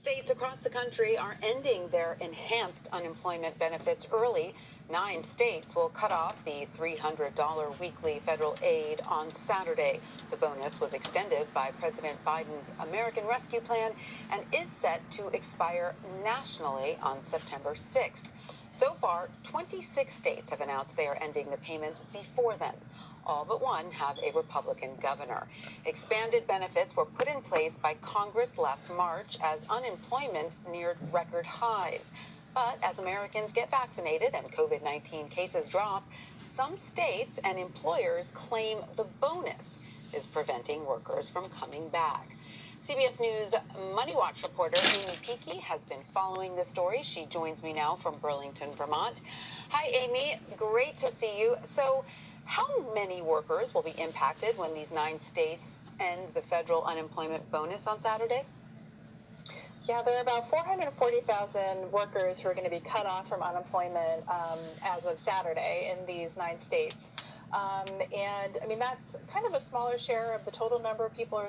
States across the country are ending their enhanced unemployment benefits early. 9 states will cut off the $300 weekly federal aid on Saturday. The bonus was extended by President Biden's American Rescue Plan and is set to expire nationally on September 6th. So far, 26 states have announced they are ending the payments before then. All but one have a Republican governor. Expanded benefits were put in place by Congress last March as unemployment neared record highs. But as Americans get vaccinated and COVID-19 cases drop, some states and employers claim the bonus is preventing workers from coming back. CBS News Money Watch reporter Amy Peakey has been following this story. She joins me now from Burlington, Vermont. Hi, Amy. Great to see you. So, how many workers will be impacted when these 9 states end the federal unemployment bonus on Saturday? Yeah, there are about 440,000 workers who are going to be cut off from unemployment as of Saturday in these 9 states. And I mean, that's kind of a smaller share of the total number of people who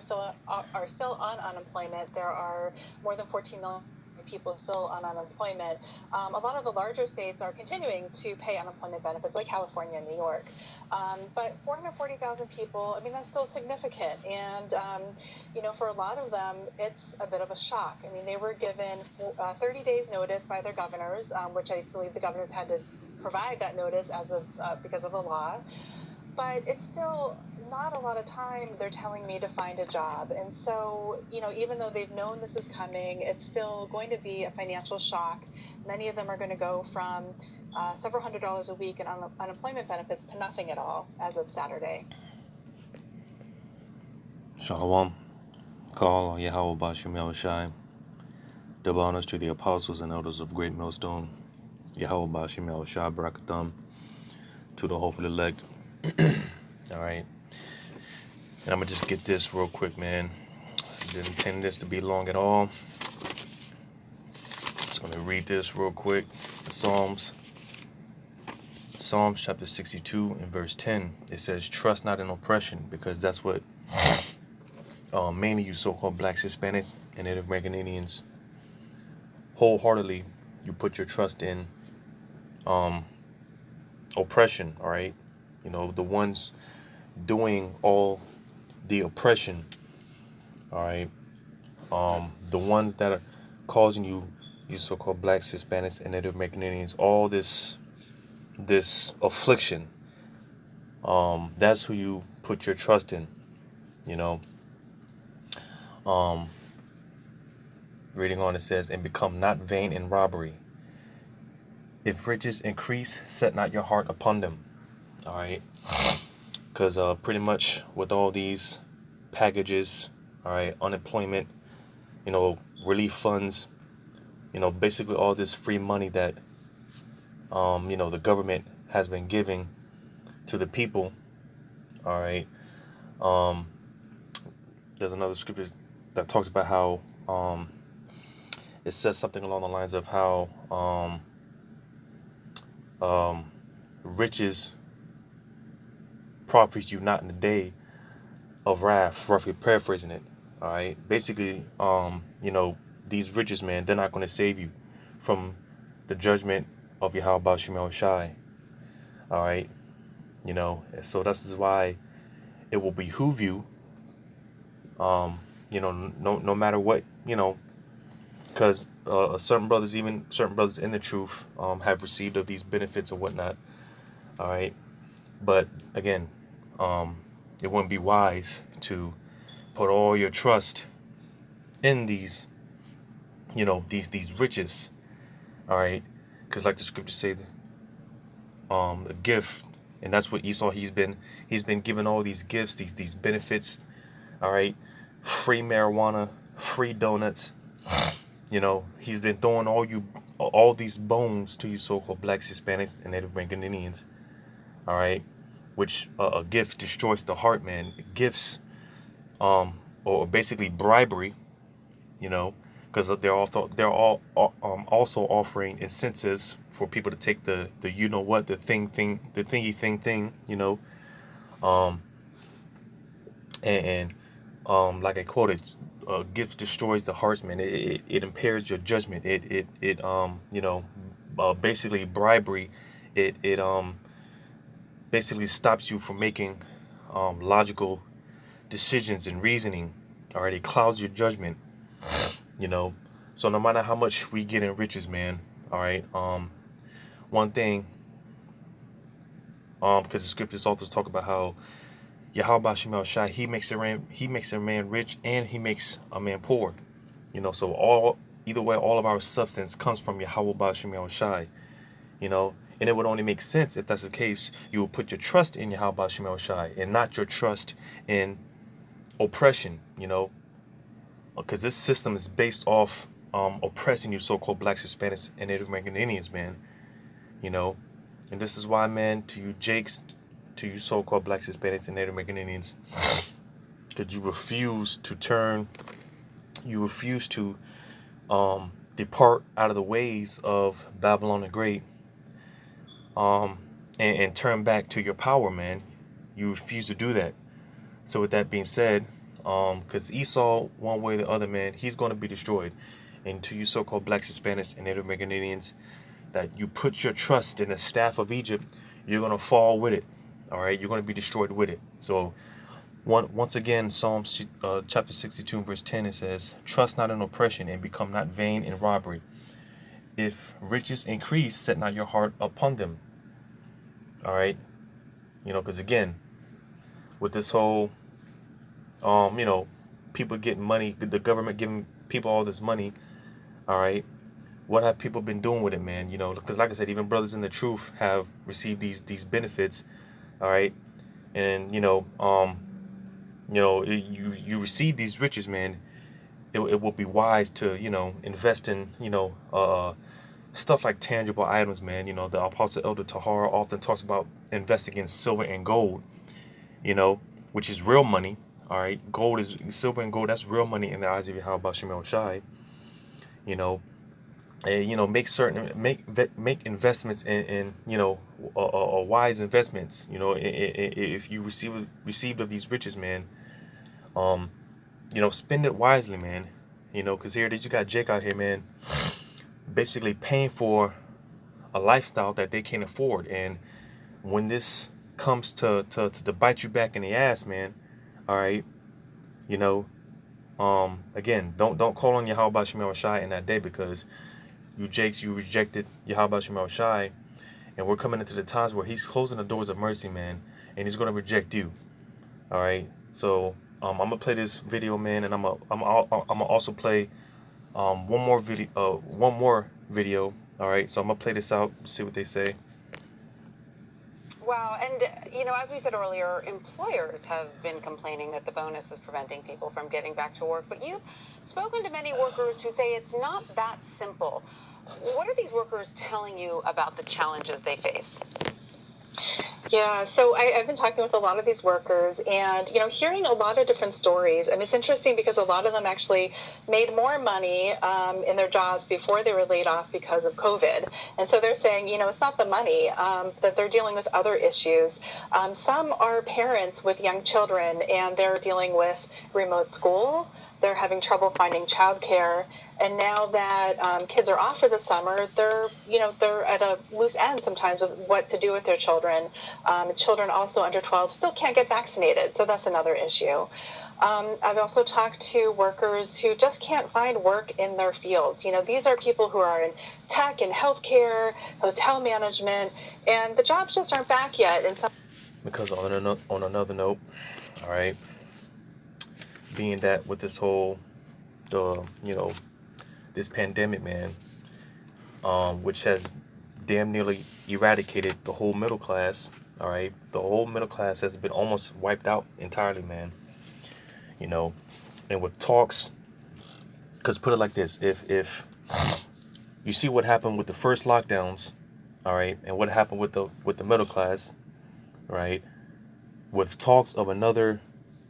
are still on unemployment. There are more than 14 million people still on unemployment. A lot of the larger states are continuing to pay unemployment benefits, like California and New York. But 440,000 people, I mean, that's still significant. And, for a lot of them, it's a bit of a shock. I mean, they were given 30 days notice by their governors, which I believe the governors had to provide that notice because of the law. But it's still not a lot of time, they're telling me, to find a job. And so, even though they've known this is coming, it's still going to be a financial shock. Many of them are going to go from several $100s a week in unemployment benefits to nothing at all as of Saturday. Shalom. Call on Yahweh Bashim Yahushai. Double honors to the apostles and elders of Great Millstone. Yahweh Bashim Yahushai Barakatham. To the hopeful elect. All right. And I'm going to just get this real quick, man. I didn't intend this to be long at all. Just going to read this real quick. Psalms chapter 62 and verse 10. It says, trust not in oppression, because that's what mainly you so-called blacks, Hispanics, and Native American Indians wholeheartedly, you put your trust in oppression, all right? The ones doing all the oppression, all right? The ones that are causing you so-called blacks, Hispanics, and Native American Indians, all this affliction, that's who you put your trust in, Reading on, it says, and become not vain in robbery. If riches increase, set not your heart upon them. All right. Because pretty much with all these packages, all right, unemployment, relief funds, basically all this free money that, the government has been giving to the people. All right. There's another scripture that talks about how, it says something along the lines of how riches profits you not in the day of wrath, roughly paraphrasing it. All right. Basically, these riches, man, they're not going to save you from the judgment of Yahweh Bashim Shai. All right. So this is why it will behoove you, no matter what, because certain brothers in the truth have received of these benefits or whatnot. All right. But again, it wouldn't be wise to put all your trust in these, these riches. All right. Because like the scriptures say, a gift, and that's what Esau, he's been given all these gifts, these benefits. All right. Free marijuana, free donuts. He's been throwing all these bones to you so-called blacks, Hispanics, and Native American Indians. All right, which a gift destroys the heart, man. Gifts, or basically bribery, because they're all also offering incentives for people to take the thingy thing, and like I quoted, gift destroys the hearts, man. It impairs your judgment. Basically bribery. It basically stops you from making logical decisions and reasoning. All right, it clouds your judgment. You know, so no matter how much we get in riches, man. All right, one thing, because the scriptures also talk about how Yahweh Shemel Shai, he makes a man rich and he makes a man poor. You know, so either way, all of our substance comes from Yahweh Shemel Shai. You know, and it would only make sense if that's the case. You would put your trust in Yahweh Shemel Shai and not your trust in oppression. You know, because this system is based off oppressing you so-called blacks, Hispanics, and Native American Indians, man. You know, and this is why, man, to you Jakes, to you so-called blacks, Hispanics, and Native American Indians, that you refuse to depart out of the ways of Babylon the Great, and turn back to your power, man. You refuse to do that. So with that being said, because Esau, one way or the other, man, he's going to be destroyed. And to you so-called blacks, Hispanics, and Native American Indians, that you put your trust in the staff of Egypt, you're going to fall with it. All right, you're going to be destroyed with it. So once again, Psalms chapter 62 verse 10, it says, trust not in oppression and become not vain in robbery. If riches increase, set not your heart upon them. All right, you know, because again, with this whole people getting money, the government giving people all this money, all right, what have people been doing with it, man? You know, because like I said, even brothers in the truth have received these benefits, all right, and you receive these riches, man. It will be wise to invest in stuff like tangible items, man. You know, the Apostle Elder Tahara often talks about investing in silver and gold, which is real money. All right, silver and gold. That's real money in the eyes of Yahweh Shemel Shai. And make investments in wise investments. If you received of these riches, man, spend it wisely, man. Because here you got Jake out here, man, basically paying for a lifestyle that they can't afford. And when this comes to bite you back in the ass, man, all right, again, don't call on Yahweh Shemel Shai in that day, because you Jakes, you rejected Yahweh Shemel Shai, and we're coming into the times where he's closing the doors of mercy, man, and he's going to reject you. All right, so I'm gonna play this video, man, and I'm gonna also play one more video. All right, so I'm gonna play this out, see what they say. Wow, and as we said earlier, employers have been complaining that the bonus is preventing people from getting back to work, but you've spoken to many workers who say it's not that simple. What are these workers telling you about the challenges they face? Yeah, so I've been talking with a lot of these workers and, hearing a lot of different stories. And it's interesting because a lot of them actually made more money in their jobs before they were laid off because of COVID. And so they're saying, it's not the money, that they're dealing with other issues. Some are parents with young children and they're dealing with remote school. They're having trouble finding childcare. And now that kids are off for the summer, they're at a loose end sometimes with what to do with their children. Children also under 12 still can't get vaccinated, so that's another issue. I've also talked to workers who just can't find work in their fields. These are people who are in tech and healthcare, hotel management, and the jobs just aren't back yet. And because on another note, all right, being that with this whole this pandemic, man, which has damn nearly eradicated the whole middle class. All right, the whole middle class has been almost wiped out entirely, man. And with talks, because put it like this, if you see what happened with the first lockdowns, all right, and what happened with the middle class, right, with talks of another,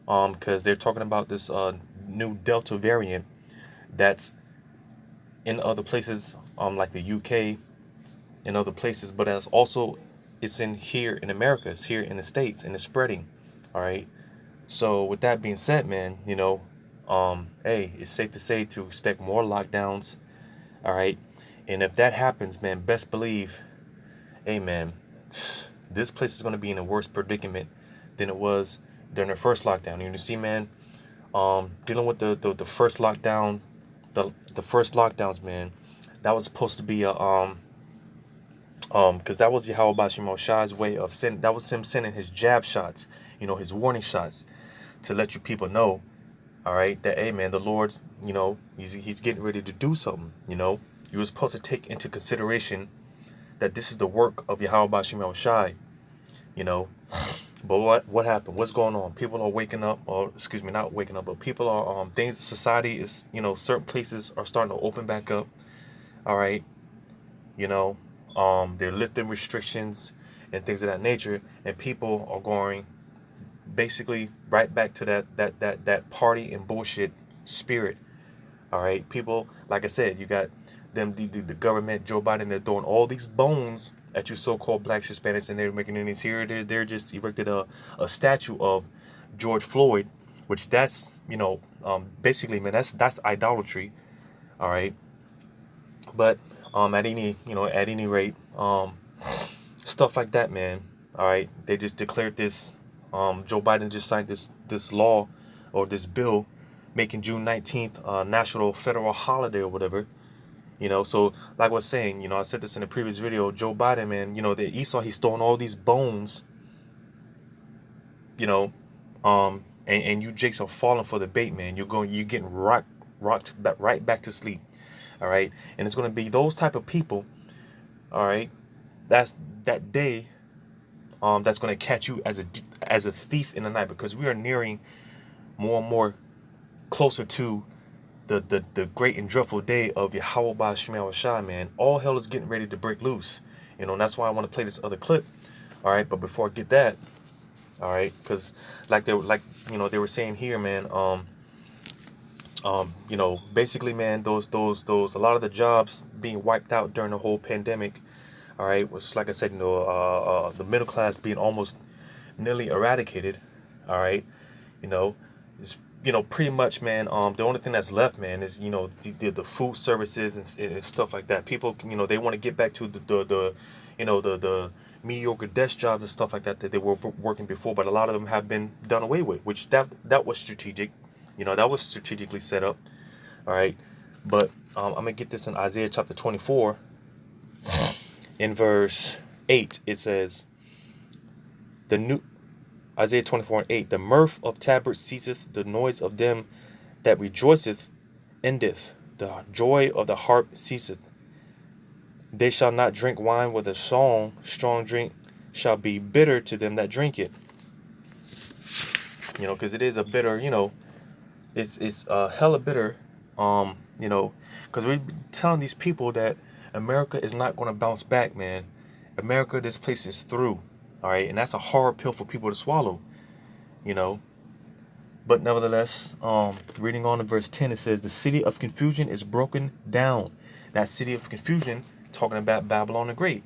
because they're talking about this new Delta variant that's in other places, like the UK and other places, but as also it's here in America, it's here in the States, and it's spreading. All right. So with that being said, man, hey, it's safe to say to expect more lockdowns. All right. And if that happens, man, best believe, hey, man, this place is going to be in a worse predicament than it was during the first lockdown. You see, man, dealing with the first lockdown, the first lockdowns, man, that was supposed to be a because that was Yahweh Shemo Shai's way of sending. That was him sending his jab shots, his warning shots, to let you people know, all right, that, hey, man, the Lord's, he's getting ready to do something. You were supposed to take into consideration that this is the work of Yahweh Shemo Shai. But what happened? What's going on? People are waking up, or excuse me, not waking up, but people are things. Society is, certain places are starting to open back up. All right, they're lifting restrictions and things of that nature, and people are going basically right back to that party and bullshit spirit. All right, people, like I said, you got them, the government, Joe Biden, they're throwing all these bones at you so-called blacks, Hispanics, and they're making these here. They're just erected a statue of George Floyd, which that's basically, man, that's idolatry. All right, but at any rate, stuff like that, man. All right, they just declared this. Joe Biden just signed this law or this bill making June 19th a national federal holiday or whatever. So like I was saying, I said this in a previous video, Joe Biden, man, the Esau, he's throwing all these bones, and you jakes are falling for the bait, man. You're getting rocked right back to sleep. All right. And it's going to be those type of people. All right. That's that day. That's going to catch you as a thief in the night, because we are nearing more and more closer to the great and dreadful day of Yahweh Shemel Shai, man. All hell is getting ready to break loose. And that's why I want to play this other clip. All right, but before I get that, all right, because they were saying here, man, basically, man, those a lot of the jobs being wiped out during the whole pandemic, all right, was, like I said, the middle class being almost nearly eradicated. All right, it's pretty much, man, the only thing that's left, man, is the food services and stuff like that. People, they want to get back to the mediocre desk jobs and stuff like that they were working before, but a lot of them have been done away with, which that was strategic. That was strategically set up. All right, but I'm gonna get this in Isaiah chapter 24 in verse 8. It says, Isaiah 24:8, the mirth of tabrets ceaseth, the noise of them that rejoiceth endeth, the joy of the harp ceaseth. They shall not drink wine with a song, strong drink shall be bitter to them that drink it. Because it is a bitter, it's hella bitter, because we're telling these people that America is not going to bounce back, man. America, this place is through. All right, and that's a hard pill for people to swallow, But nevertheless, reading on in verse 10, it says, the city of confusion is broken down. That city of confusion, talking about Babylon the Great,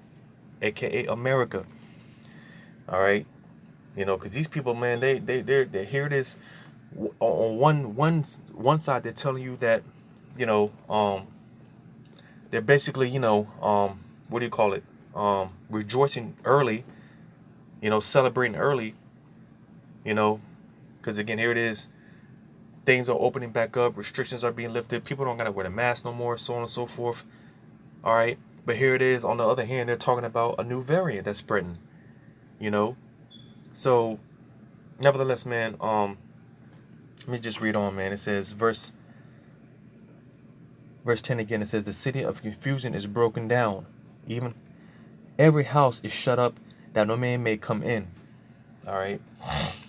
aka America. All right, because these people, man, they're here it is. On one side, they're telling you that, they're basically, what do you call it? Rejoicing early, celebrating early, because again, here it is. Things are opening back up. Restrictions are being lifted. People don't got to wear the mask no more, so on and so forth. All right. But here it is. On the other hand, they're talking about a new variant that's spreading, So, nevertheless, man, let me just read on, man. It says, verse 10 again, it says, the city of confusion is broken down. Even every house is shut up, that no man may come in. All right.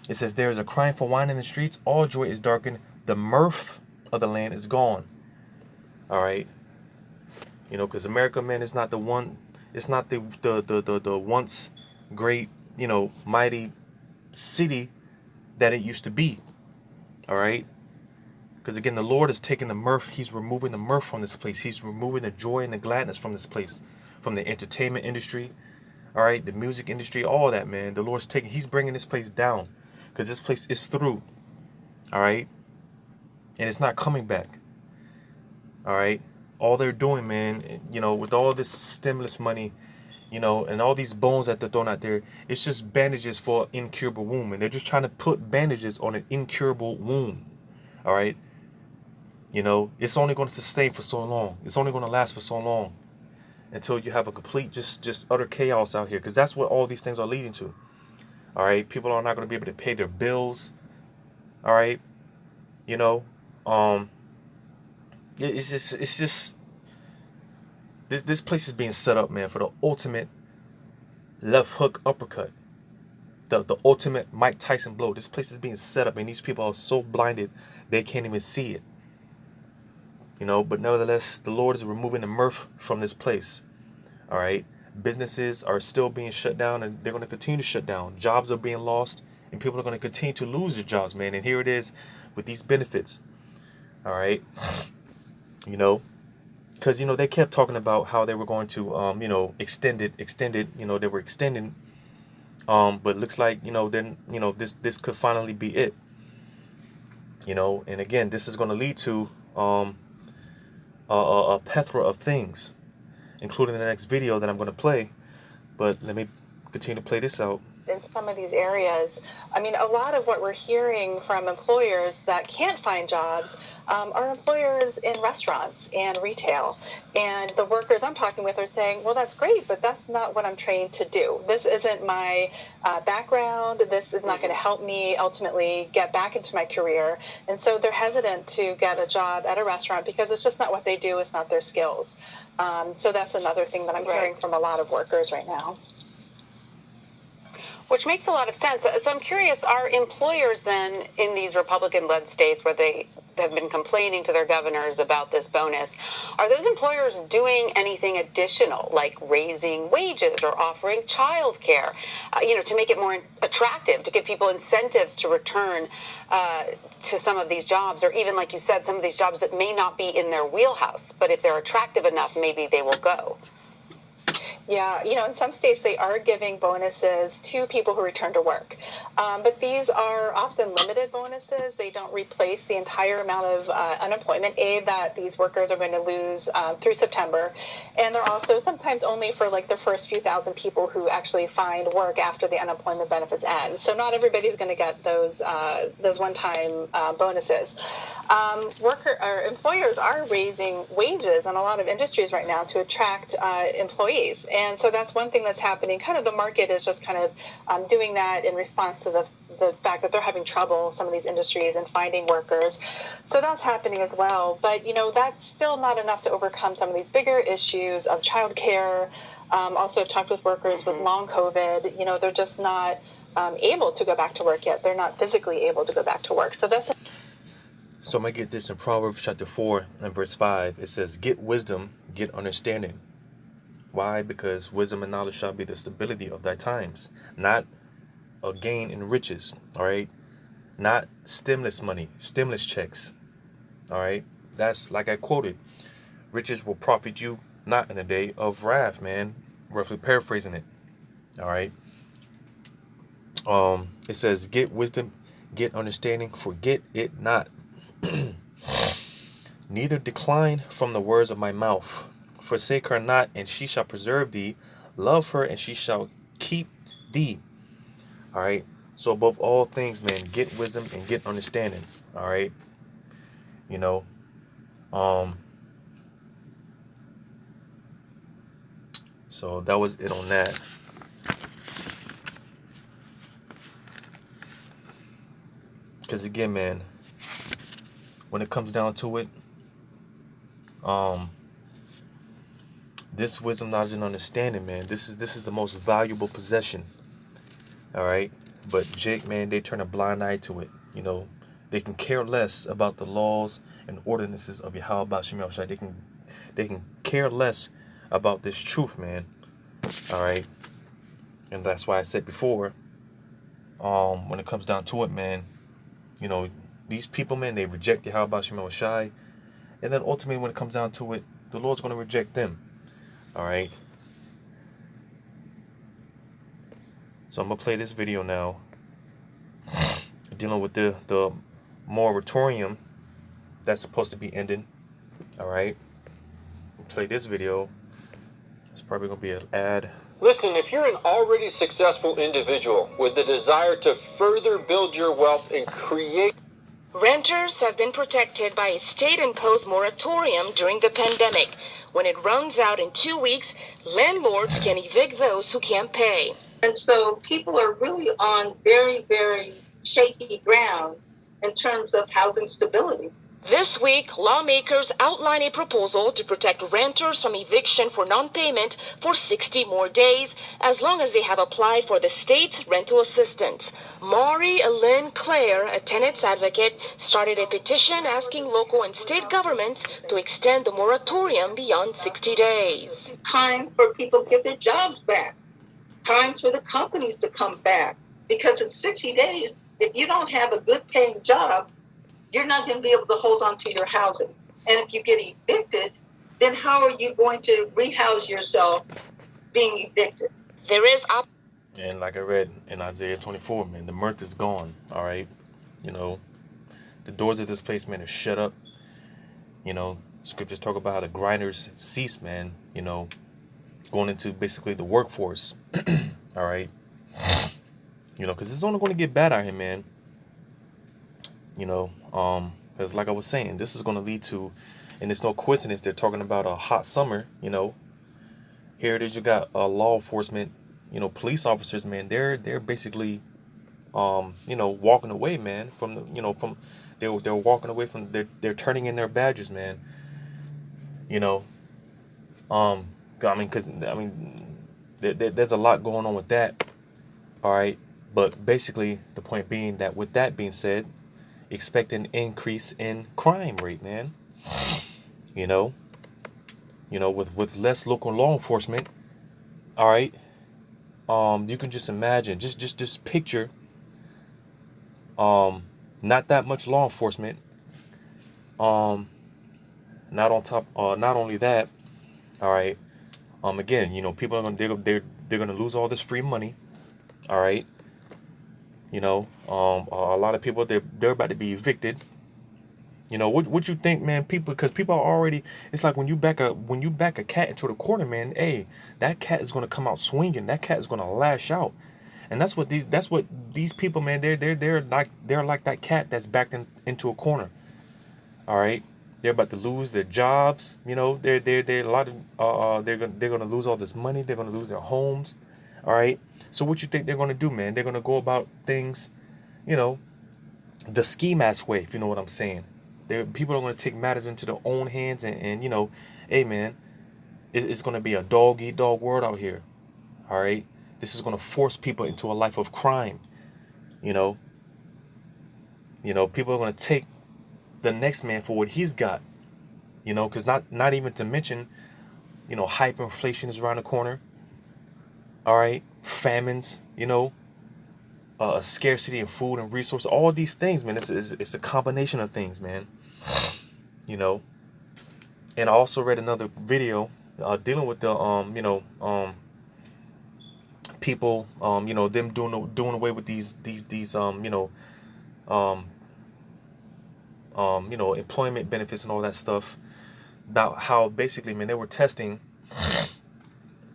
It says, there is a crying for wine in the streets. All joy is darkened. The mirth of the land is gone. All right. Because America, man, is not the one. It's not the once great, mighty city that it used to be. All right. Because again, the Lord is taking the mirth. He's removing the mirth from this place. He's removing the joy and the gladness from this place, from the entertainment industry. All right, the music industry, all that, man. The Lord's he's bringing this place down, because this place is through. All right. and it's not coming back. All right, all they're doing, man, with all this stimulus money, and all these bones that they're throwing out there, it's just bandages for an incurable wound, and they're just trying to put bandages on an incurable wound. All right, it's only going to sustain for so long. It's only going to last for so long until you have a complete, just utter chaos out here, because that's what all these things are leading to. All right, people are not going to be able to pay their bills. All right, um, it's just this place is being set up, man, for the ultimate left hook uppercut, the ultimate Mike Tyson blow. This place is being set up, and these people are so blinded they can't even see it. But nevertheless, the Lord is removing the mirth from this place. All right, businesses are still being shut down, and they're going to continue to shut down. Jobs are being lost, and people are going to continue to lose their jobs, man. And here it is with these benefits. All right, because they kept talking about how they were going to extend it, they were extending, but looks like then this could finally be it. And again, this is going to lead to a plethora of things, including the next video that I'm going to play. But let me continue to play this out. In some of these areas, I mean, a lot of what we're hearing from employers that can't find jobs are employers in restaurants and retail. And the workers I'm talking with are saying, well, that's great, but that's not what I'm trained to do. This isn't my background. This is not going to help me ultimately get back into my career. And so they're hesitant to get a job at a restaurant because it's just not what they do. It's not their skills. So that's another thing that I'm hearing from a lot of workers right now. Which makes a lot of sense. So I'm curious, are employers then in these Republican-led states where they have been complaining to their governors about this bonus, are those employers doing anything additional, like raising wages or offering child care, to make it more attractive, to give people incentives to return to some of these jobs, or even, like you said, some of these jobs that may not be in their wheelhouse, but if they're attractive enough, maybe they will go? Yeah, in some states they are giving bonuses to people who return to work. But these are often limited bonuses. They don't replace the entire amount of unemployment aid that these workers are going to lose through September. And they're also sometimes only for like the first few thousand people who actually find work after the unemployment benefits end. So not everybody's going to get those one-time bonuses. Employers are raising wages in a lot of industries right now to attract employees. And so that's one thing that's happening. Kind of the market is just kind of doing that in response to the fact that they're having trouble, some of these industries, and finding workers. So that's happening as well. But, that's still not enough to overcome some of these bigger issues of childcare. Also, I've talked with workers with long COVID. They're just not able to go back to work yet. They're not physically able to go back to work. So that's... So I'm going to get this in Proverbs chapter 4 and verse 5. It says, get wisdom, get understanding. Why? Because wisdom and knowledge shall be the stability of thy times, not a gain in riches, all right? Not stimulus money, stimulus checks, all right? That's like I quoted. Riches will profit you not in a day of wrath, man. Roughly paraphrasing it, all right? It says, get wisdom, get understanding, forget it not. Neither decline from the words of my mouth. Forsake her not, and she shall preserve thee. Love her, and she shall keep thee. All right. So above all things, man, get wisdom and get understanding. All right. So that was it on that. Because again, man, when it comes down to it, this wisdom, knowledge, and understanding, man, this is the most valuable possession. All right. But Jake, man, they turn a blind eye to it. They can care less about the laws and ordinances of Yahweh Bashim Yahushua. They can care less about this truth, man. All right. And that's why I said before, when it comes down to it, man, these people, man, they reject Yahweh Bashim Yahushua. And then ultimately, when it comes down to it, the Lord's going to reject them. All right. So I'm going to play this video now, dealing with the moratorium, that's supposed to be ending. All right, play this video. It's probably gonna be an ad. Listen, if you're an already successful individual with the desire to further build your wealth and create... Renters have been protected by a state-imposed moratorium during the pandemic. When it runs out in 2 weeks, landlords can evict those who can't pay. And so people are really on very, very shaky ground in terms of housing stability. This week, lawmakers outline a proposal to protect renters from eviction for non-payment for 60 more days, as long as they have applied for the state's rental assistance. Marie-Hélène Claire, a tenants advocate, started a petition asking local and state governments to extend the moratorium beyond 60 days. Time for people to get their jobs back. Times for the companies to come back. Because in 60 days, if you don't have a good paying job, you're not going to be able to hold on to your housing. And if you get evicted, then how are you going to rehouse yourself being evicted? There is And like I read in Isaiah 24, man, the mirth is gone. All right, you know, the doors of this place, man, are shut up. You know, scriptures talk about how the grinders cease, man. You know, going into basically the workforce. All right, you know, because it's only going to get bad out here, man. You know, because like I was saying, this is going to lead to, and it's no coincidence, they're talking about a hot summer. You know, here it is, you got law enforcement, you know, police officers, man, they're basically you know, walking away, man, from the, you know, from they're walking away from, they're turning in their badges, man. You know, I mean, because there's a lot going on with that. All right, but basically the point being that with that being said, expect an increase in crime rate, man. You know, with less local law enforcement. All right, you can just imagine, just picture, not that much law enforcement. Not only that, all right. Again, you know, people are they're gonna lose all this free money. All right. You know, a lot of people, they're about to be evicted. You know, what you think, man? Because people are already. It's like when you back a cat into the corner, man. Hey, that cat is gonna come out swinging. That cat is gonna lash out, and that's what these people, man. They're like that cat that's backed into a corner. All right, they're about to lose their jobs. You know, they're a lot of they're gonna lose all this money. They're gonna lose their homes. All right. So what you think they're going to do, man? They're going to go about things, you know, the ski mask way, if you know what I'm saying. People are going to take matters into their own hands and you know, hey, man, it's going to be a dog-eat-dog world out here. All right. This is going to force people into a life of crime. You know, people are going to take the next man for what he's got, you know, because not even to mention, you know, hyperinflation is around the corner. All right, famines, you know, a scarcity of food and resources, all these things, man. It's a combination of things, man. You know, and I also read another video dealing with the people, you know, them doing away with these employment benefits and all that stuff, about how basically, man, they were testing.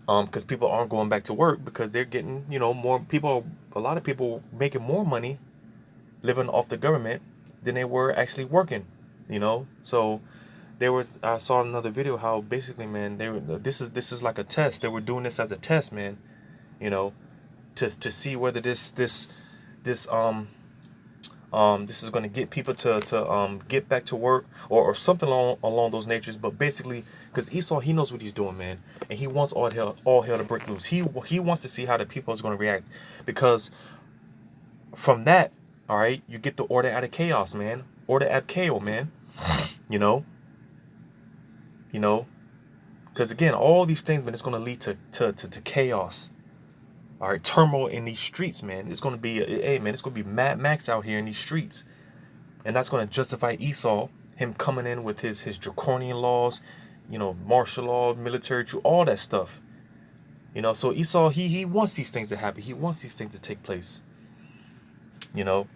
Because people aren't going back to work because they're getting, you know, a lot of people making more money living off the government than they were actually working, you know. So I saw another video how basically, man, this is like a test. They were doing this as a test, man, you know, to see whether this is going to get people to get back to work or something along those natures. But basically, because Esau, he knows what he's doing, man, and he wants all hell to break loose. He wants to see how the people is going to react, because from that, all right, you get the order out of chaos, man. Order ab chaos, man. You know, because again, all these things, man, it's going to lead to chaos. All right, turmoil in these streets, man. It's going to be, hey, man, it's going to be Mad Max out here in these streets. And that's going to justify Esau, him coming in with his draconian laws, you know, martial law, military, all that stuff. You know, so Esau, he wants these things to happen. He wants these things to take place. You know.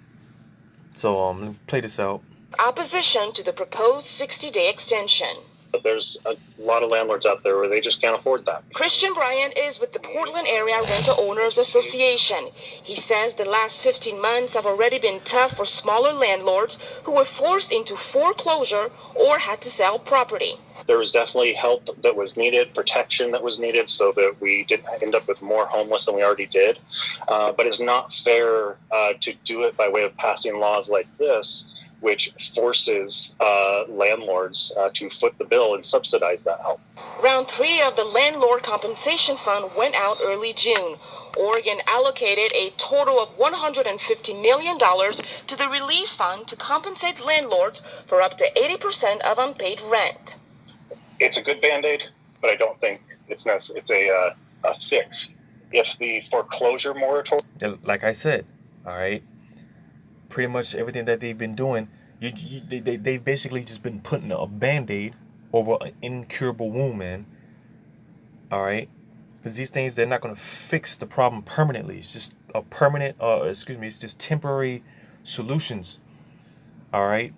So, let me play this out. opposition to the proposed 60-day extension. But there's a lot of landlords out there where they just can't afford that. Christian Bryant is with the Portland Area Rental Owners Association. He says the last 15 months have already been tough for smaller landlords who were forced into foreclosure or had to sell property. There was definitely help that was needed, protection that was needed, so that we didn't end up with more homeless than we already did. But it's not fair to do it by way of passing laws like this, which forces landlords to foot the bill and subsidize that help. Round 3 of the Landlord Compensation Fund went out early June. Oregon allocated a total of $150 million to the relief fund to compensate landlords for up to 80% of unpaid rent. It's a good Band-Aid, but I don't think it's a fix. If the foreclosure moratorium... Like I said, all right, pretty much everything that they've been doing, they've basically just been putting a Band-Aid over an incurable wound, man. All right? Because these things, they're not going to fix the problem permanently. It's just a permanent, it's just temporary solutions. All right?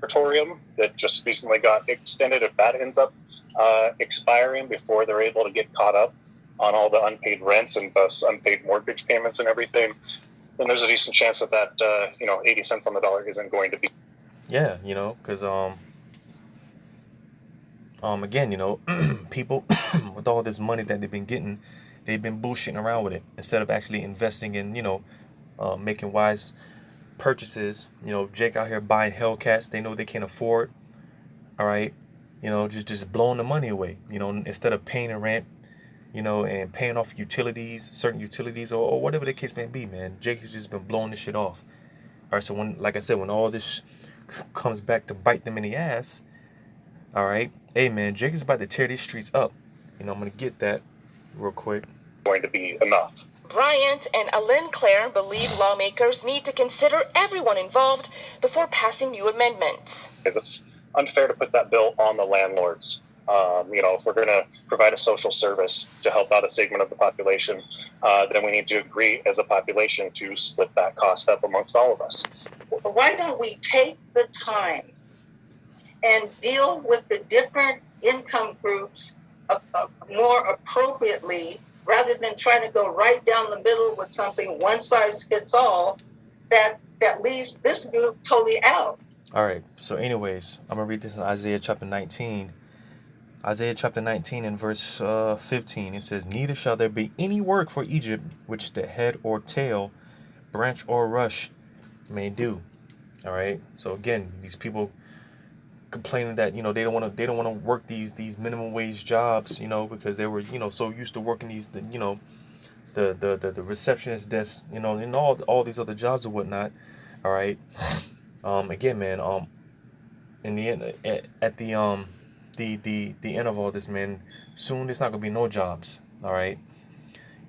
Moratorium that just recently got extended, if that ends up expiring before they're able to get caught up on all the unpaid rents and thus unpaid mortgage payments and everything, then there's a decent chance that 80 cents on the dollar isn't going to be. Yeah, because again, people with all this money that they've been getting, they've been bullshitting around with it instead of actually investing in, making wise purchases. Jake out here buying Hellcats they know they can't afford. All right, just blowing the money away. Instead of paying a rent, and paying off certain utilities, or whatever the case may be, man. Jake has just been blowing this shit off. All right, so when all this comes back to bite them in the ass, all right, hey man, Jake is about to tear these streets up. I'm gonna get that real quick. Going to be enough. Bryant and Alyn Claire believe lawmakers need to consider everyone involved before passing new amendments. It's unfair to put that bill on the landlords. If we're going to provide a social service to help out a segment of the population, then we need to agree as a population to split that cost up amongst all of us. Why don't we take the time and deal with the different income groups more appropriately, rather than trying to go right down the middle with something one size fits all that leaves this group totally out? All right, so anyways, I'm going to read this in Isaiah chapter 19. Isaiah chapter 19 and verse 15, it says, "Neither shall there be any work for Egypt which the head or tail, branch or rush may do." All right. So again, these people complaining that they don't want to work these minimum wage jobs, because they were so used to working these the receptionist desk, and all these other jobs or whatnot. All right. Again, man. In the end, at the end of all this, man, soon there's not gonna be no jobs. All right.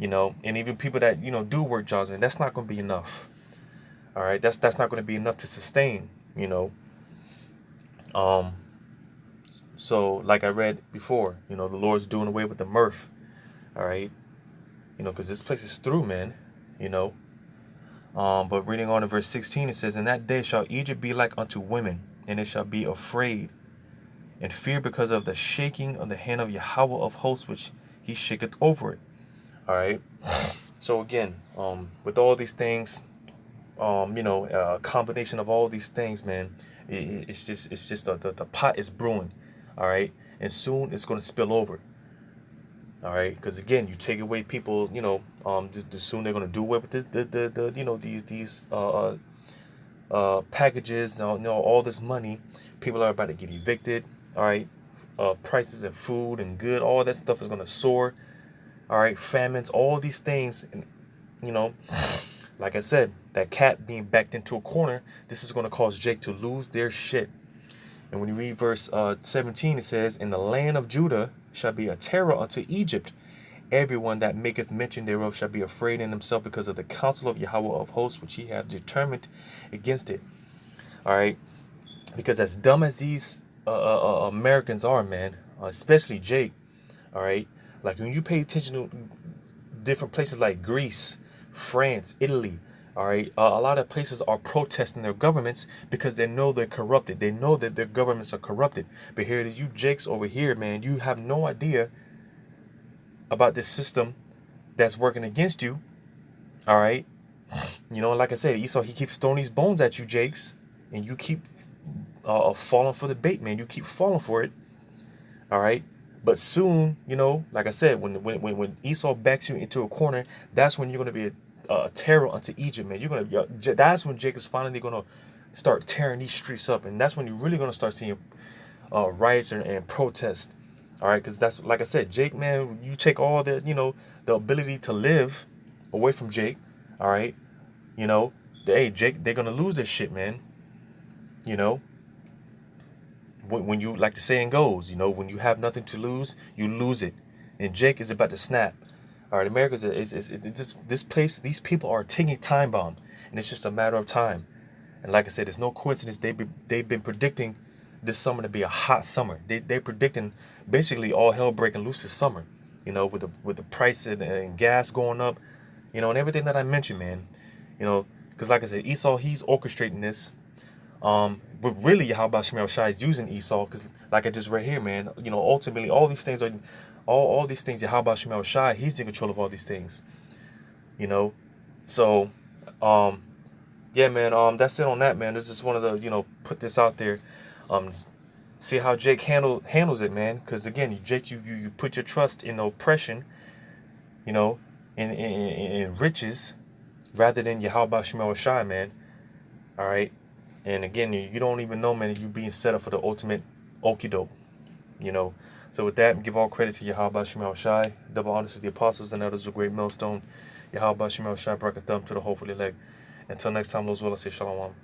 And even people that do work jobs, and that's not gonna be enough. All right. That's not gonna be enough to sustain. So like I read before, the Lord's doing away with the mirth. All right. Because this place is through, man. But reading on in verse 16, it says, "In that day shall Egypt be like unto women, and it shall be afraid and fear because of the shaking of the hand of Yahweh of hosts, which he shaketh over it." All right. So again, with all these things, a combination of all these things, man, it's just the pot is brewing. All right. And soon it's going to spill over. All right. Because again, you take away people, soon they're going to do away with this, these packages, all this money. People are about to get evicted. All right. Prices of food and good, all that stuff is going to soar. All right. Famines, all these things. And, like I said, that cat being backed into a corner, this is going to cause Jake to lose their shit. And when you read verse 17, it says, "In the land of Judah shall be a terror unto Egypt. Everyone that maketh mention thereof shall be afraid in himself because of the counsel of Yahweh of hosts, which he hath determined against it." All right. Because as dumb as these Americans are, man, especially Jake, all right, like when you pay attention to different places like Greece, France, Italy, All right, a lot of places are protesting their governments because they know they're corrupted. They know that their governments are corrupted. But here it is, you Jakes over here, man. You have no idea about this system that's working against you. All right, you know, like I said, Esau, he keeps throwing these bones at you, Jakes, and you keep falling for the bait, man. You keep falling for it. All right. But soon, you know, like I said, when Esau backs you into a corner, that's when you're going to be a terror unto Egypt, man. That's when Jacob's finally going to start tearing these streets up, and that's when you're really going to start seeing riots and protests. All right, because that's, like I said, Jake, man, you take all the, you know, the ability to live away from Jake. All right, you know, hey, Jake, they're gonna lose this shit, man. You know, when you, like the saying goes, you know, when you have nothing to lose, you lose it. And Jake is about to snap. All right, America is this place. These people are a ticking time bomb, and it's just a matter of time. And like I said, it's no coincidence they've been predicting this summer to be a hot summer. They're predicting basically all hell breaking loose this summer. You know, with the price and gas going up, you know, and everything that I mentioned, man. You know, because like I said, Esau, he's orchestrating this. But really, Yahweh Shemel Shai is using Esau, because like I just read here, man, you know, ultimately all these things are, all these things, Yahweh Shemel Shai, he's in control of all these things, you know. So, yeah, man, that's it on that, man. This just wanted to, you know, put this out there, see how Jake handles it, man. Because again, Jake, you put your trust in oppression, you know, in riches, rather than Yahweh Shemel Shai, man. All right. And again, you don't even know, man, you being set up for the ultimate okie doke, you know. So with that, give all credit to Yahweh Shemel Shai, double honors to the apostles and others of great millstone. Yahweh Shemel Shai, bracket thumb to the hopefully leg. Until next time, those will I say shalom.